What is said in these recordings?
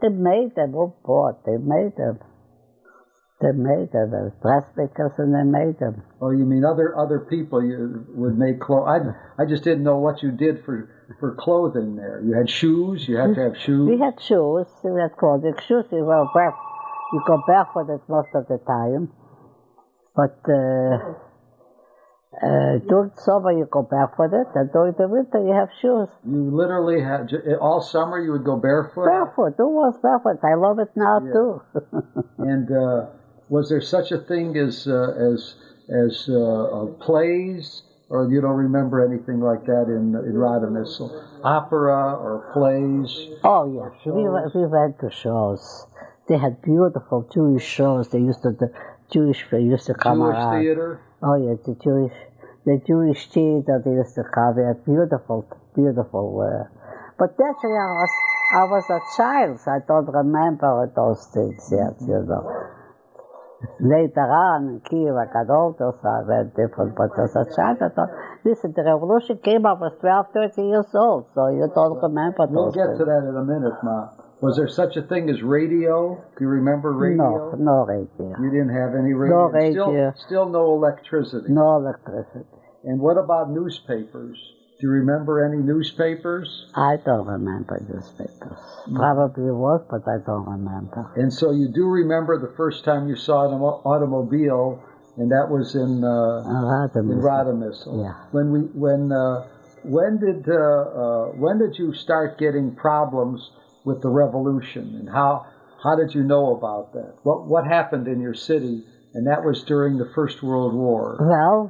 They made them, oh boy, they made them. They made them as dressmakers, and they made them. Oh, you mean other people would make clothes? I just didn't know what you did for clothing there. You had shoes. You had to have shoes. We had shoes. We had clothing shoes. You go barefooted most of the time, but during summer you go barefooted, and during the winter you have shoes. You literally had all summer. You would go barefoot. Barefoot. Who was barefoot? I love it now too. And was there such a thing as plays, or you don't remember anything like that in Radamis? Opera or plays? Oh yes, we went to shows. They had beautiful Jewish shows. They used to used to come around. Jewish theater. Oh yes, the Jewish theater. They used to come. They had beautiful. But actually, I was a child, so I don't remember those things yet. You know. Later on in Kiev, I got older, so I went different. But as a child, I thought, listen, the revolution came. I was 12, 13 years old, so you don't remember those things. We'll get to that in a minute, Ma. Was there such a thing as radio? Do you remember radio? No radio. You didn't have any radio? No radio. Still no electricity? No electricity. And what about newspapers? Do you remember any newspapers? I don't remember newspapers. Probably was, but I don't remember. And so you do remember the first time you saw an automobile, and that was in Radamis. Yeah. When did you start getting problems with the revolution, and how did you know about that? What happened in your city? And that was during the First World War. Well,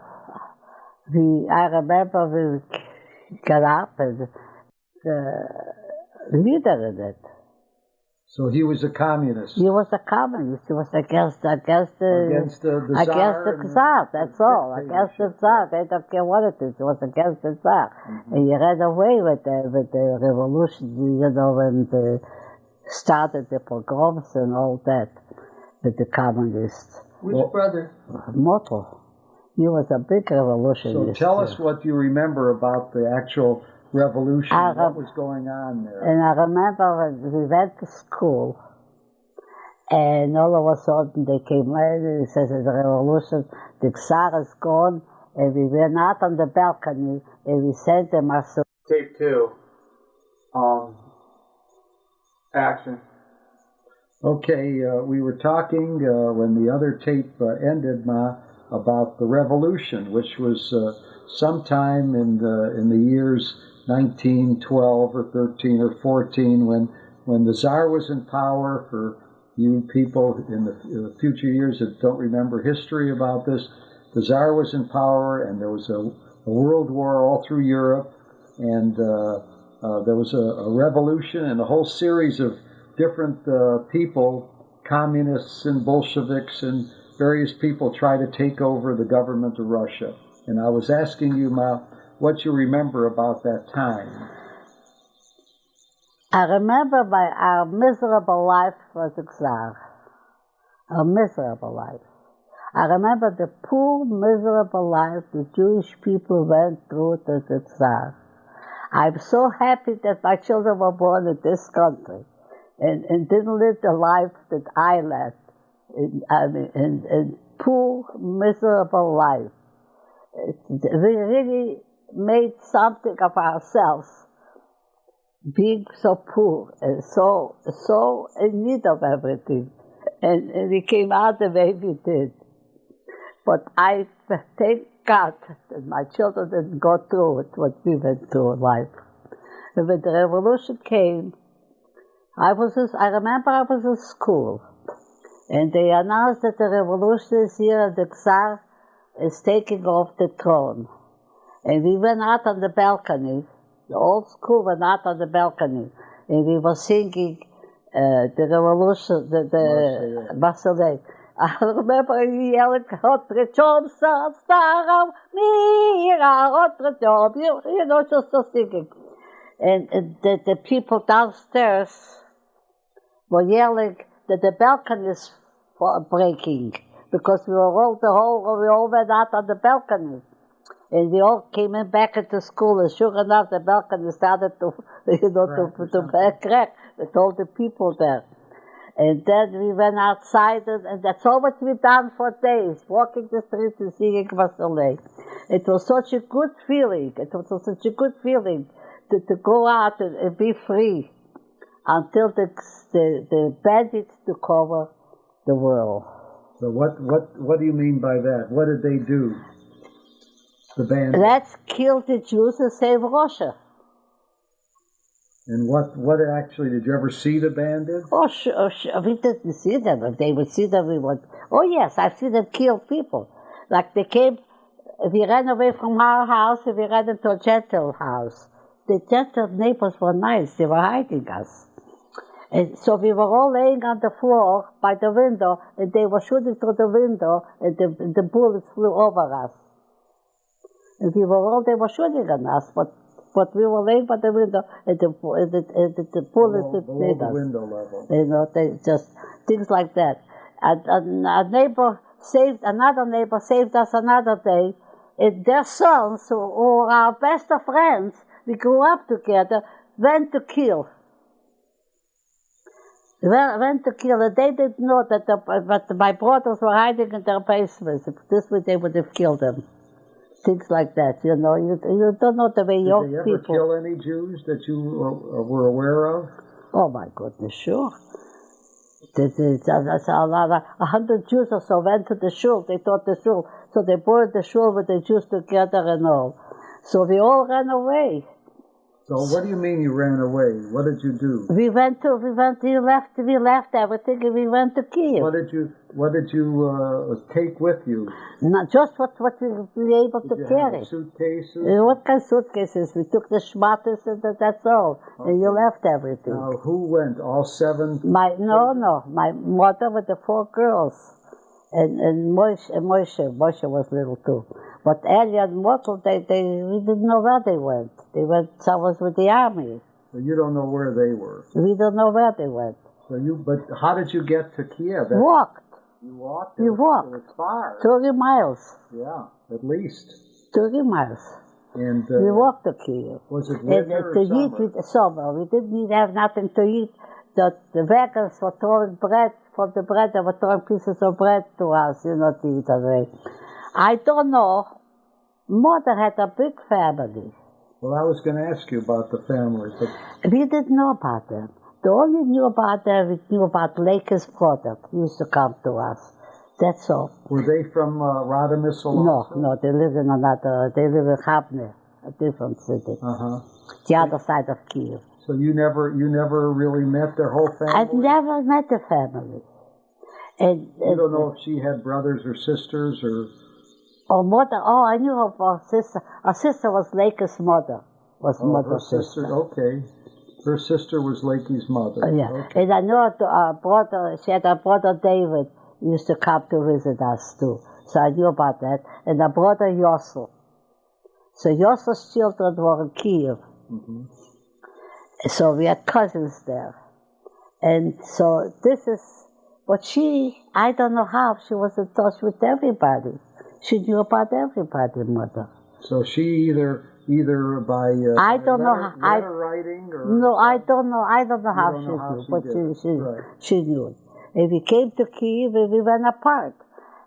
I remember we got up and the leader in it. So he was a communist. He was a communist. He was against the Czar. That's all. Against the Tsar. They don't care what it is. He was against the Tsar, and he ran away with the revolution. You know, when they started the pogroms and all that with the communists. Which brother? Motto. He was a big revolutionist. So tell us what you remember about the actual revolution, what was going on there. And I remember we went to school, and all of a sudden they came in and it says it's a revolution, the Tsar is gone, and we were not on the balcony, and we sent them our... Tape 2. Action. Okay, we were talking when the other tape ended, Ma, about the revolution, which was sometime in the years 1912 or 13 or 14, when the Tsar was in power. For you people in the future years that don't remember history about this, the Tsar was in power, and there was a world war all through Europe, and there was a revolution, and a whole series of different people, communists and Bolsheviks and various people try to take over the government of Russia. And I was asking you, Ma, what you remember about that time. I remember our miserable life for the Tsar. A miserable life. I remember the poor, miserable life the Jewish people went through to the Tsar. I'm so happy that my children were born in this country and didn't live the life that I led. In poor, miserable life. We really made something of ourselves, being so poor and so in need of everything. And we came out the way we did. But I thank God that my children didn't go through what we went through in life. And when the revolution came, I remember I was in school. And they announced that the revolution is here and the Tsar is taking off the throne. And we went out on the balcony. The old school went out on the balcony. And we were singing the revolution, the Marseillaise. I remember yelling, Otrechom Staram Mira, Otrechom, you know, just singing. And the people downstairs were yelling that the balconies were breaking because we all went out on the balcony, and we all came back into school. And sure enough, the balcony started to crack. with all the people there. And then we went outside, and that's all what we done for days, walking the streets and singing Vasilei. It was such a good feeling. It was such a good feeling to go out and be free until the bandits took over the world. So what do you mean by that? What did they do? The bandits? Let's kill the Jews and save Russia. And what actually, did you ever see the bandits? Oh, sure. We didn't see them. If they would see them, we would. Oh, yes, I've seen them kill people. Like they came, we ran away from our house and we ran into a gentle house. The gentle neighbors were nice. They were hiding us. And so we were all laying on the floor by the window, and they were shooting through the window, and the bullets flew over us. And they were shooting on us, but we were laying by the window, and the bullets didn't hit us. Window level. You know, they just things like that. And another neighbor saved us another day, and their sons, who were our best of friends, we grew up together, went to kill. Went to kill, and they didn't know that my brothers were hiding in their basements. This way they would have killed them. Things like that, you know. You don't know the way your people... Did they ever kill any Jews that you were aware of? Oh, my goodness, sure. That's a lot. 100 Jews or so went to the shul. They thought the shul. So they burned the shul with the Jews together and all. So we all ran away. So what do you mean you ran away? What did you do? We left everything and we went to Kiev. What did you take with you? Not just what we were able to carry. Have suitcases? What kind of suitcases? We took the schmatters and that's all. Okay. And you left everything. Now, who went? All 7? No. My mother with the 4 girls. And Moshe was little too. But Elia and Motel, we didn't know where they went. They went somewhere with the army. So you don't know where they were? We don't know where they went. But how did you get to Kiev? Walked. You walked? You walked. It was far. 30 miles. Yeah, at least. 30 miles. And we walked to Kiev. Was it winter or summer? Summer. We didn't have nothing to eat. The wagons were throwing bread. From the bread, they were throwing pieces of bread to us, to eat away. I don't know. Mother had a big family. Well, I was going to ask you about the family, but... We didn't know about them. The only knew about them, we knew about Lake's brother. He used to come to us. That's all. Were they from Radomis also? No, they live in Chabne, a different city. The other side of Kiev. So you never really met their whole family? I never met the family. And you don't know if she had brothers or sisters or... Oh, mother. Oh, I knew of her sister. Her sister was Lake's mother. Mother's sister. Okay. Her sister was Lakey's mother. Yeah. Okay. And I know her brother, she had a brother David, used to come to visit us too. So I knew about that. And her brother Yossel. So Yossel's children were in Kiev. Mm-hmm. So we had cousins there. And so this is, but I don't know how, she was in touch with everybody. She knew about everybody, Mother. So she either by I don't know how, letter writing or... No, I don't know how she knew, but she knew it. And we came to Kiev and we went apart.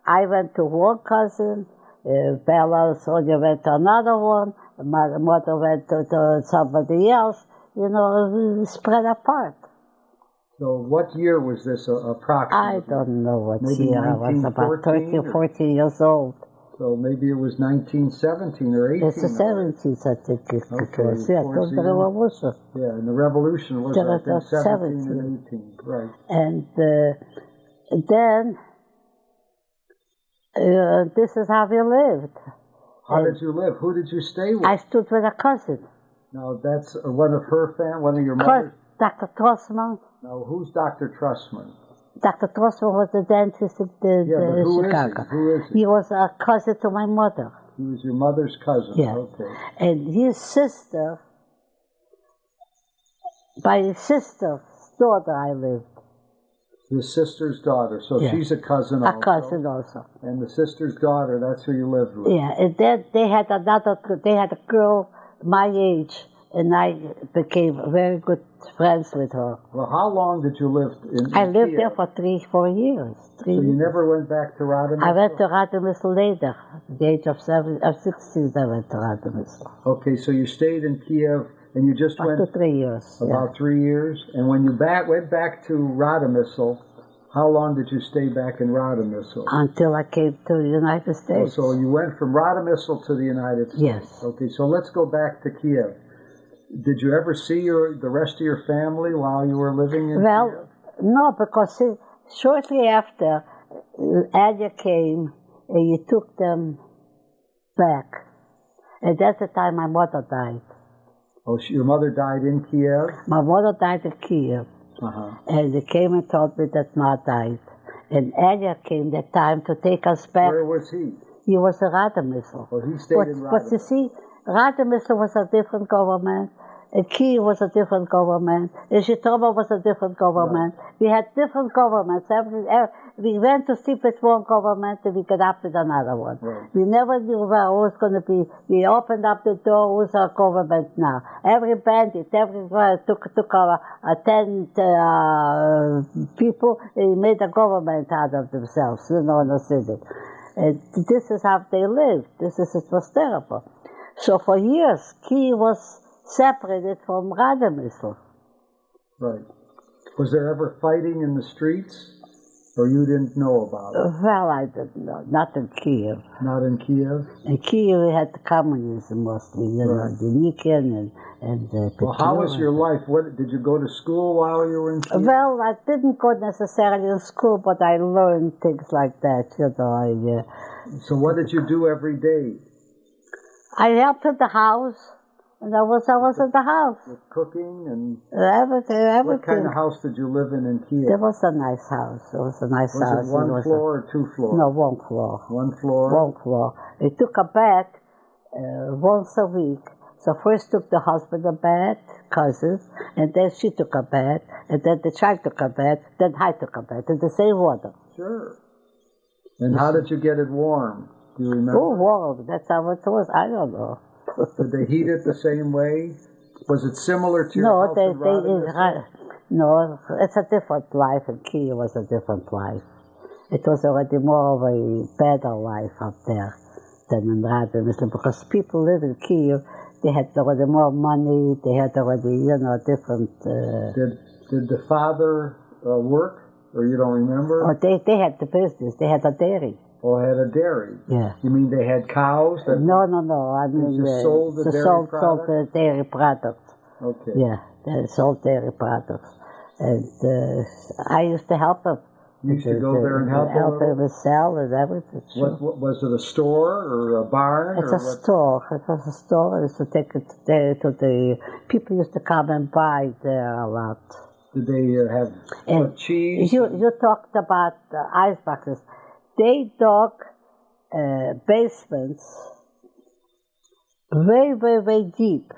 I went to one cousin, Bella, Sonia went to another one, my mother went to somebody else. We spread apart. So what year was this approximately? I don't know what maybe year. I was about 13 or 14 years old. So maybe it was 1917 or 18. It's the 70s, I think it was. Yeah, the revolution. Yeah, and the revolution was, I think, 17 and 18. Right. And then, this is how we lived. How did you live? Who did you stay with? I stood with a cousin. Now, that's one of her family, one of your mother's? Dr. Trussman. Now, who's Dr. Trussman? Dr. Trussman was the dentist in Chicago. Who is he? He was a cousin to my mother. He was your mother's cousin? Yeah. Okay. And his sister, by his sister's daughter I lived. His sister's daughter, so she's a cousin also? A cousin also. And the sister's daughter, that's who you lived with? Yeah, and then they had a girl my age, and I became very good friends with her. Well, how long did you live in I lived Kiev? there for 4 years. So you never went back to Radomysl? I went to Radomysl later. At the age of 16, I went to Radomysl. Okay, so you stayed in Kiev, and you just went... Up to 3 years. About 3 years? And when you went back to Radomysl, how long did you stay back in Radomysl? Until I came to the United States. Oh, so you went from Radomysl to the United States? Yes. Okay, so let's go back to Kiev. Did you ever see the rest of your family while you were living in Kiev? No, because shortly after, Adia came and you took them back. And that's the time my mother died. Oh, your mother died in Kiev? My mother died in Kiev. And they came and told me that Ma died. And Adia came that time to take us back. Where was he? He was in Radomysl. Oh, he stayed in Radomysl. But you see, Radomysl was a different government. And Kiev was a different government. And Zhytomyr was a different government. Right. We had different governments. We went to sleep with one government and we got up with another one. Right. We never knew where it was going to be. We opened up the door, who's our government now? Every bandit, everywhere took 10 people and made a government out of themselves, in the city. And this is how they lived. It was terrible. So for years, Kiev was separated from Radomysl. Right. Was there ever fighting in the streets? Or you didn't know about it? Well, I didn't know. Not in Kiev. Not in Kiev? In Kiev, we had the communism mostly, the Nikin and the Well, how was your life? Did you go to school while you were in Kiev? Well, I didn't go necessarily in school, but I learned things like that, So what did you do every day? I helped at the house. And I was in the house. With cooking and... Everything. What kind of house did you live in Kiev? There was a nice house. Was it one floor or 2 floors? No, 1 floor. 1 floor? 1 floor. They took a bath once a week. So first took the husband a bath, cousins, and then she took a bath, and then the child took a bath, then I took a bath in the same water. Sure. And how did you get it warm? Do you remember? Oh, warm. That's how it was. I don't know. Did they heat it the same way? Was it similar to your house in Radomysl? No, it's a different life, and Kiev was a different life. It was already more of a better life up there than in Radomysl, because people live in Kiev, they had already more money, they had already, different... Did the father work, or you don't remember? Oh, they had the business, they had a dairy. Oh, had a dairy? Yeah. You mean they had cows? No. I mean, they sold the dairy products? Sold the dairy products. Okay. Yeah, they sold dairy products. And I used to help them. You used to go there and help them with sell and everything. Sure. What was it, a store or a barn? It's a store. It was a store. I used to take it there to the... People used to come and buy there a lot. Did they have cheese? You talked about ice boxes. They dug basements very deep,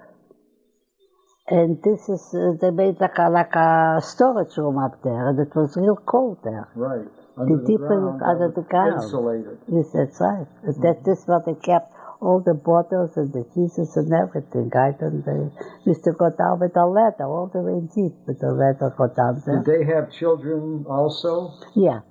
and they made like a storage room up there, and it was real cold there. Right, under the ground, insulated. Yes, that's right. That's where they kept all the bottles and the cheeses and everything. They used to go down with a ladder all the way deep with the ladder go down there. Did they have children also? Yeah,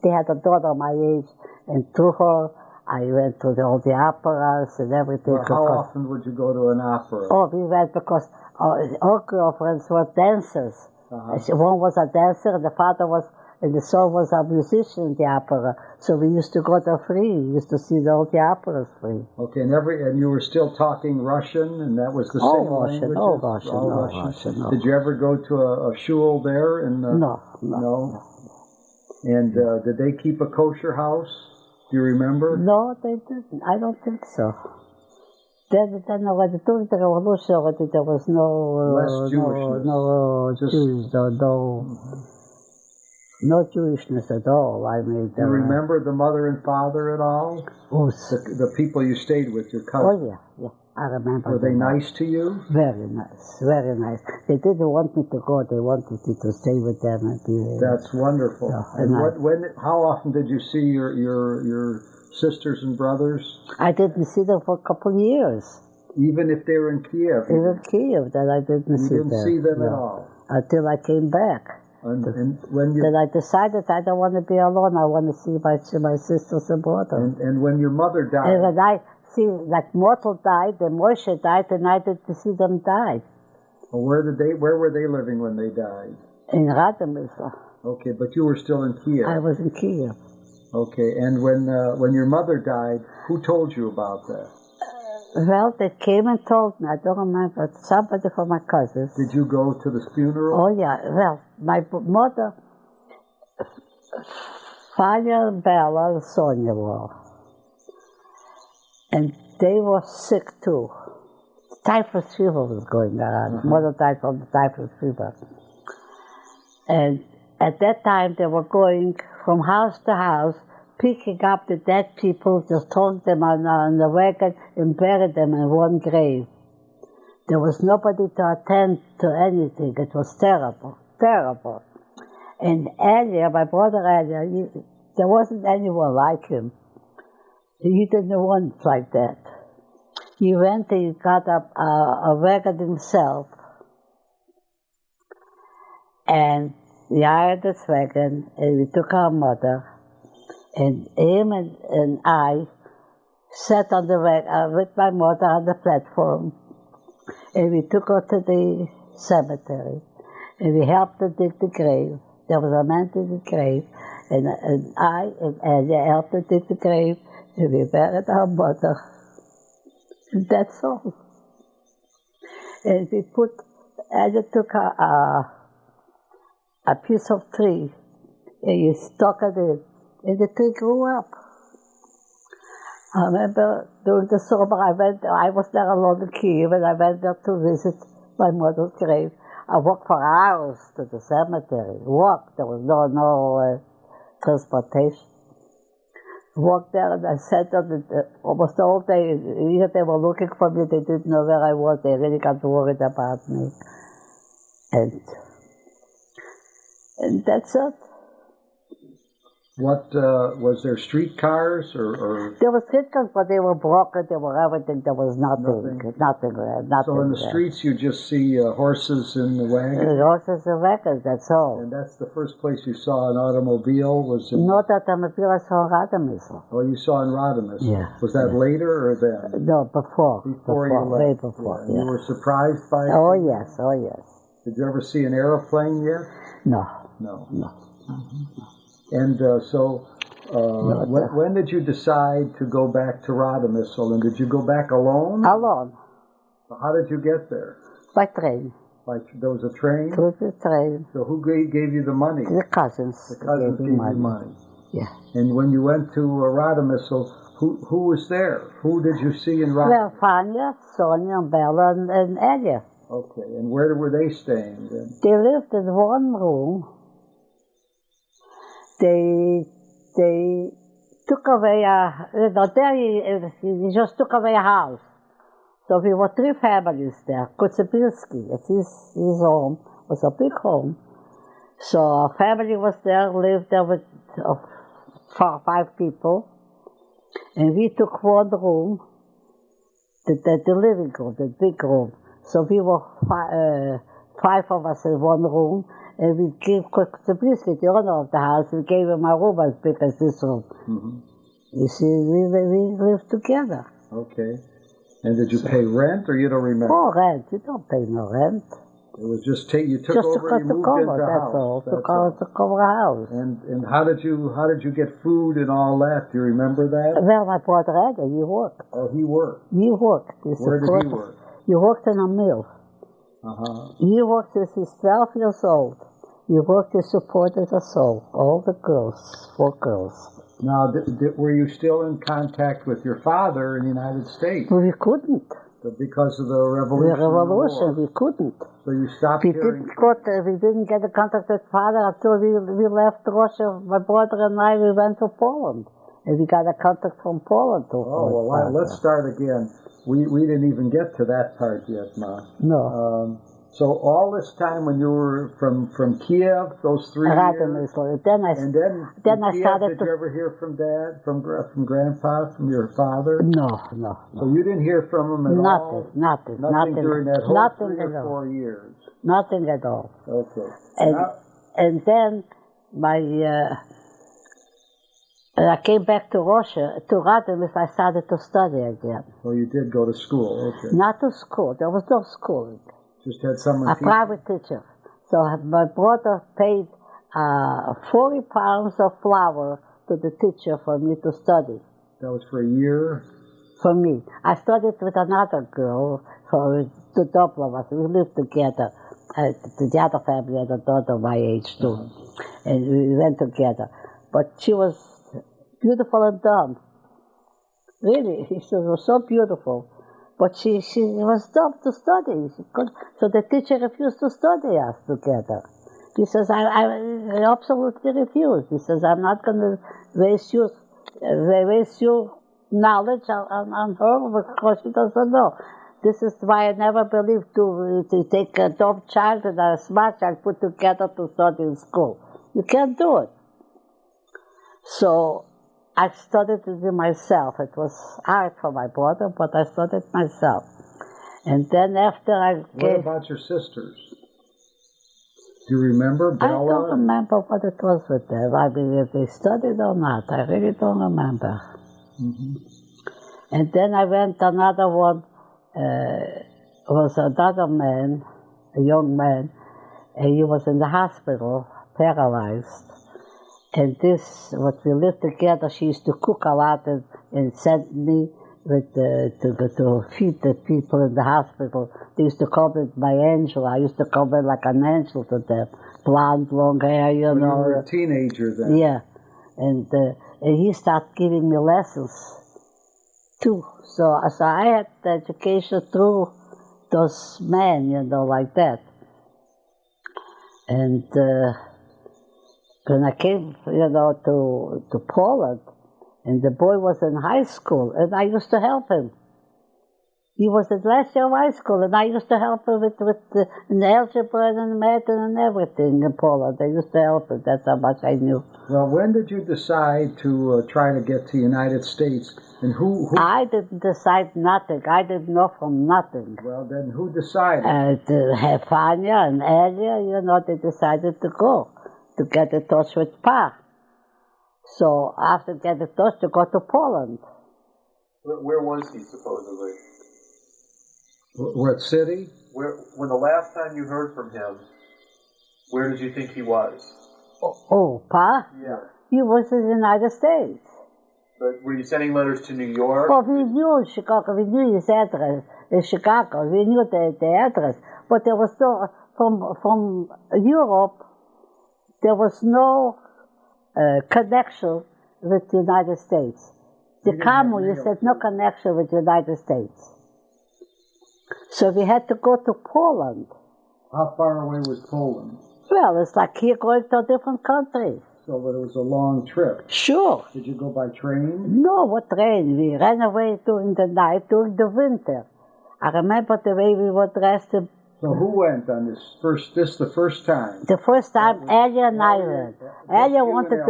they had a daughter my age, and through her, I went to all the operas and everything. Well, how often would you go to an opera? Oh, we went because our girlfriends were dancers. One was a dancer, and the son was a musician in the opera. So we used to go there free. We used to see all the operas free. Okay, and you were still talking Russian, and that was the same language? All Russian. Did you ever go to a shul there? No. And did they keep a kosher house? Do you remember? No, they didn't. I don't think so. Then already during the revolution, already there was less Jewishness. No Jewishness at all. I mean, do you remember the mother and father at all? Oh, the people you stayed with, your cousins? Oh yeah. I remember. Were they nice to you? Very nice, very nice. They didn't want me to go. They wanted me to stay with them and be. That's wonderful. And how often did you see your sisters and brothers? I didn't see them for a couple of years. Even if they were in Kiev? Even Kiev, that I didn't see them. You didn't see them at all? Until I came back. And when you... Then I decided I don't want to be alone. I want to see my sisters and brothers. And when your mother died... And when I see, like Mortal died, and Moshe died, and I didn't see them die. Well, where were they living when they died? In Radomysl. Okay, but you were still in Kiev. I was in Kiev. Okay, and when your mother died, who told you about that? Well, they came and told me. I don't remember. Somebody from my cousins. Did you go to the funeral? Oh, yeah. Well, my mother, Fanya, Bella, and Sonia were. And they were sick, too. Typhus fever was going around. Mother died from the typhus fever. And at that time, they were going from house to house, picking up the dead people, just throwing them on the wagon and buried them in one grave. There was nobody to attend to anything. It was terrible, terrible. And Elia, my brother Elia, there wasn't anyone like him. He didn't want like that. He went and he got a wagon himself, and we hired this wagon, and we took our mother, and him and I sat on the wagon with my mother on the platform, and we took her to the cemetery, and we helped her dig the grave. There was a man in the grave, and I and Elia helped her dig the grave, and we buried our mother. And that's all. And we Elia took a piece of tree, and he stuck it in, and the tree grew up. I remember during the summer I was there alone in Kiev, and I went there to visit my mother's grave. I walked for hours to the cemetery. There was no transportation. Walked there, and I sat there almost all day. Either they were looking for me, they didn't know where I was. They really got worried about me. And that's it. What, was there streetcars or? There were streetcars, but they were broken, they were everything, there was nothing. So in the streets you just see horses in the wagon? Horses and wagons, that's all. And that's the first place you saw an automobile? Was it? Not automobile, I saw Radomysl. Oh, you saw in Radomysl? Yeah. Was that later or then? No, before. Before you left? Way before, yeah. yeah. You were surprised by it? Oh, yes, oh, yes. Did you ever see an aeroplane yet? No. No. No. And when did you decide to go back to Radomysl? And did you go back alone? Alone. How did you get there? By train. There was a train? Through the train. So who gave you the money? The cousins. The cousins gave you money. Yeah. And when you went to Radomysl, who was there? Who did you see in Radomysl? Well, Fanya, Sonia, and Bella, and Elia. Okay. And where were they staying then? They lived in one room. They took away he just took away a house. So we were 3 families there. Kotsepilsky, it's his home, was a big home. So our family was there, lived there with 5 people. And we took one room, the living room, the big room. So we were 5 of us in one room. And we gave Kotsepilsky, the owner of the house, we gave him a room as big as this room. Mm-hmm. You see, we lived together. Okay. And did you pay rent, or you don't remember? Oh, rent. You don't pay no rent. It was just you took over, you moved into the house. Took over a house. And how did you get food and all that? Do you remember that? Well, my brother Edgar, he worked. Oh, he worked. He worked. Where did he work? He worked in a mill. He worked since he's 12 years old. He worked to support as a soul, all the girls, 4 girls. Now, were you still in contact with your father in the United States? We couldn't. Because of the revolution? The revolution, we couldn't. So you stopped hearing? We didn't get in contact with father until we left Russia. My brother and I, we went to Poland. And we got a contact from Poland. Oh, well, let's start again. We didn't even get to that part yet, Ma. No. So all this time when you were from Kiev, those 3 years, Radomysl. Then I Kiev, started did to. you ever hear from Dad, from Grandpa, from your father? No. So you didn't hear from him at all? Nothing During that whole nothing 3 at or all. 4 years? Nothing at all. Okay. And then I came back to Russia, to Radomysl. I started to study again. Oh, you did go to school, okay. Not to school. There was no schooling. Just had someone A private teacher. So my brother paid 40 pounds of flour to the teacher for me to study. That was for a year? For me. I studied with another girl, for the double of us. We lived together. The other family had a daughter my age too. And we went together. But she was beautiful and dumb. Really, she was so beautiful. But she was dumb to study. So the teacher refused to study us together. He says, I absolutely refuse. He says, I'm not going to waste your knowledge on her because she doesn't know. This is why I never believed to take a dumb child and a smart child put together to study in school. You can't do it. So I studied it myself. It was hard for my brother, but I studied myself. And then after What about your sisters? Do you remember Bella? I don't remember what it was with them. I mean, if they studied or not, I really don't remember. Mm-hmm. And then I went another one, was another man, a young man, and he was in the hospital, paralyzed. And what we lived together, she used to cook a lot and send me to feed the people in the hospital. They used to call me my angel. I used to come in like an angel to them. Blonde, long hair, you know. You were a teenager then. Yeah. And he started giving me lessons too. So I had the education through those men, like that. And when I came, to Poland, and the boy was in high school, and I used to help him. He was in last year of high school, and I used to help him with the algebra and math and everything in Poland. I used to help him. That's how much I knew. Well, when did you decide to try to get to the United States? And who? I didn't decide nothing. I didn't know from nothing. Well, then who decided? Fania and Elia, they decided to go, to get in touch with Pa. So after getting in touch, to go to Poland. Where was he, supposedly? What city? When the last time you heard from him, where did you think he was? Oh, Pa? Yeah. He was in the United States. But were you sending letters to New York? Oh, we knew Chicago. We knew his address in Chicago. We knew the address. But there was no, from Europe, there was no connection with the United States. The you said no connection with the United States. So we had to go to Poland. How far away was Poland? Well, it's like here going to a different country. So, but it was a long trip. Sure. Did you go by train? No, what train? We ran away during the night, during the winter. I remember the way we were dressed. So who went on this the first time? The first time, Elia and I went. Elia wanted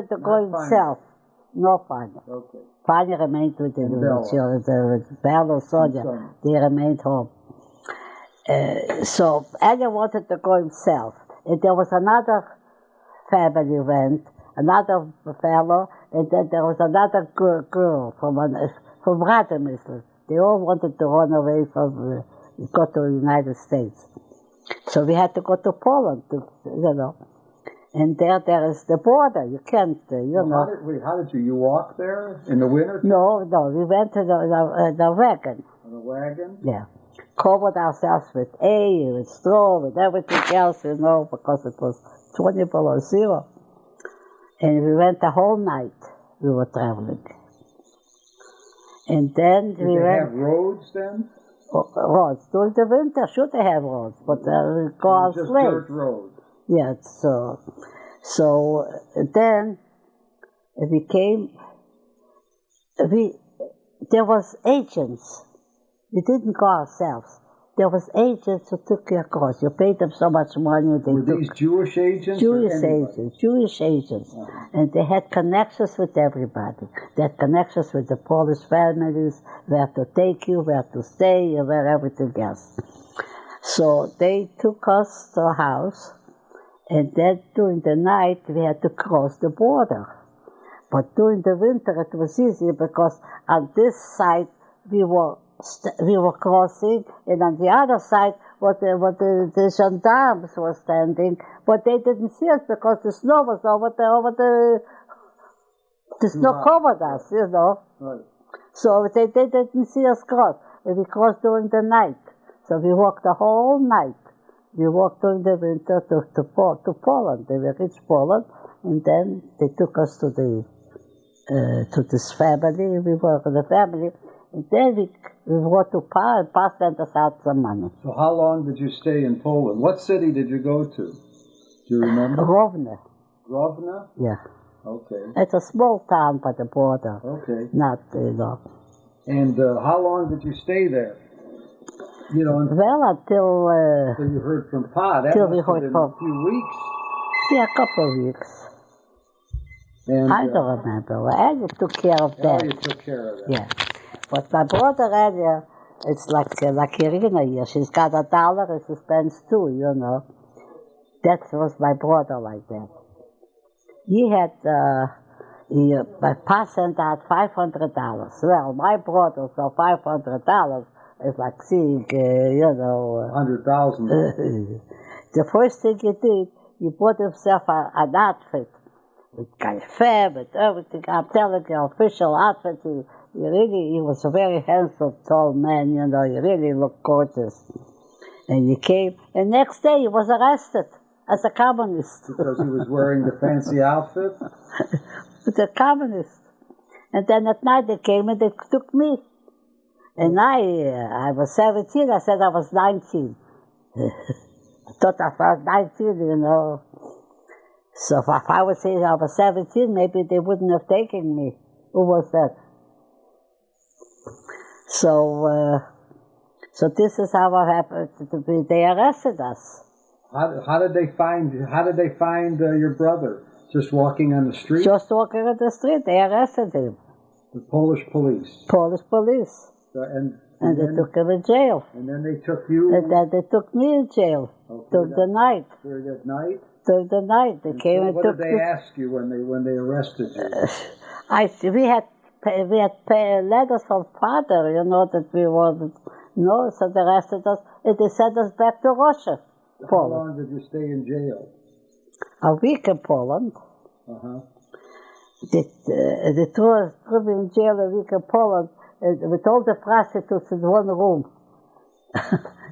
to go himself. No Fania. Okay. Fania remained with Bella and Sonia. They remained home. So Elia wanted to go himself. And there was another family went, another fellow, and then there was another girl from Radomysl. They all wanted to run away from, go to the United States. So we had to go to Poland, And there is the border. You can't, How did you walk there in the winter? No, we went to the wagon. On the wagon? Yeah. Covered ourselves with hay, with straw, with everything else, because it was 20 below zero. And we went the whole night. We were traveling. And then Did they have roads then? Roads. During the winter, sure they have roads, but we go out just late. Dirt roads. Yeah, so then there was agents. We didn't go ourselves. there was agents who took you across. You paid them so much money. They Were took these Jewish agents? Jewish agents. And they had connections with everybody. They had connections with the Polish families, where to take you, where to stay, and where everything else. So they took us to a house, and then during the night we had to cross the border. But during the winter it was easy because on this side we were crossing, and on the other side the gendarmes were standing, but they didn't see us because the snow was the snow covered us, you know. Right. So they didn't see us cross, and we crossed during the night. So we walked the whole night. We walked during the winter to Poland. They reached Poland, and then they took us to this family. We were in the family, and then we went to Pa, and Pa sent us out some money. So how long did you stay in Poland? What city did you go to? Do you remember? Rovne. Rovna? Yeah. Okay. It's a small town by the border. Okay. Not, you know. And how long did you stay there? You know, well, until you heard from Pa. That till must we have heard been from a few weeks. Yeah, a couple of weeks. And, I don't remember. Elia took care of that. You took care of that. Yeah. But my brother Elia, it's like Irina here. She's got $1 and she spends $2, you know. That was my brother like that. He had, my Pa sent out $500. Well, my brother, so $500 is like seeing, you know. 100,000. The first thing he did, he bought himself an outfit with cafe, with everything. I'm telling you, official outfit. He was a very handsome, tall man, you know. He really looked gorgeous. And he came, and next day he was arrested as a communist. Because he was wearing the fancy outfit? As a communist. And then at night they came and they took me. And I was 17, I said I was 19. I thought I was 19, you know. So if I would say I was 17, maybe they wouldn't have taken me. Who was that? So this is how it happened. They arrested us. How did they find your brother? Just walking on the street? Just walking on the street. They arrested him. The Polish police. Polish police. And they took him in jail. And then they took you. And then they took me in jail. Okay, during the night. During that night. During the night, they came and took. What did they ask you when they arrested you? We had letters from Father, you know, that we were, so they arrested us, and they sent us back to Russia. How Poland. long did you stay in jail? A week in Poland. Uh-huh. They threw me in jail a week in Poland, with all the prostitutes in one room.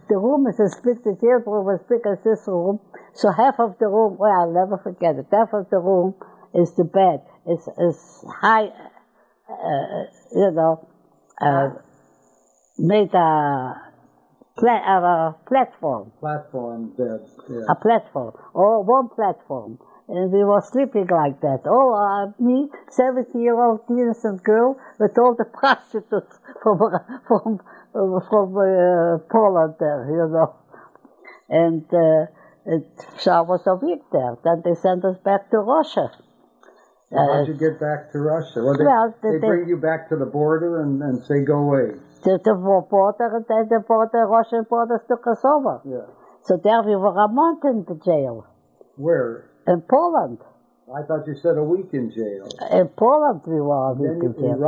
The room is as big, the jail room is as big as this room. So half of the room, well, I'll never forget it, half of the room is the bed. It's high, you know, made a platform. Platform bed, yeah. A platform, or one platform. And we were sleeping like that. Me, 70-year-old innocent girl, with all the prostitutes from Poland there, you know. And so I was a week there. Then they sent us back to Russia. How did you get back to Russia? Well, they bring you back to the border and say, go away. The border, and then the Russian border took us over. Yeah. So there we were a month in the jail. Where? In Poland. I thought you said a week in jail. In Poland we were a week in jail.